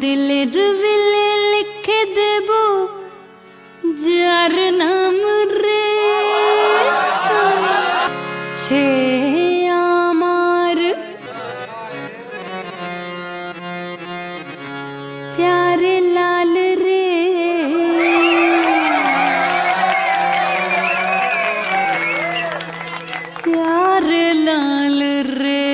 দিলের বিলে লিখে দেব যার নাম রে, সে আমার প্যারে লাল রে। प्यारे लाल रे।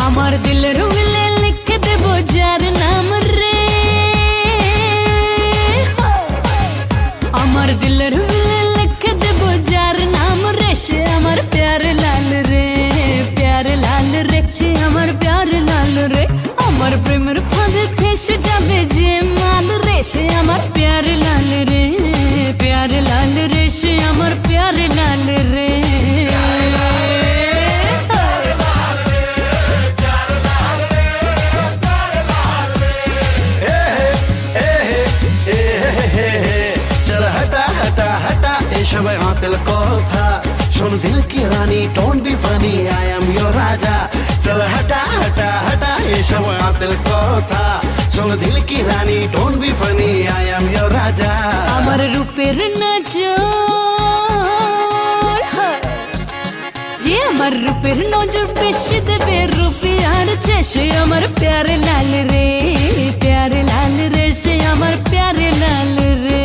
আমার দিলের বিলে লিখে দেব যার নাম রে, আমার দিলের সে আমার প্যারে লাল রে, প্যারে লাল রে, সে আমার প্যারে লাল রে। আমার প্রেমের ফাঁদে ফেসে যাবে যে মাল রে, সে আমার প্যারে লাল রে, প্যারে লাল রে, সে আমার প্যারে লাল রে। সবাই আতেল কথা শোন দিল কি রানী, don't be funny, I am your রাজা। চল হটা হটা হটা এসব আতেল কথা শোন দিল কি রানী, don't be funny, I am your রাজা। আমার রূপের নজর যে আমার রূপের নজর বেশি দেবে রুপিয়ার চেয়ে, সে আমার প্যারে লাল রে, প্যারে লাল রে, সে আমার প্যারে লাল রে।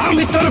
আমি তোর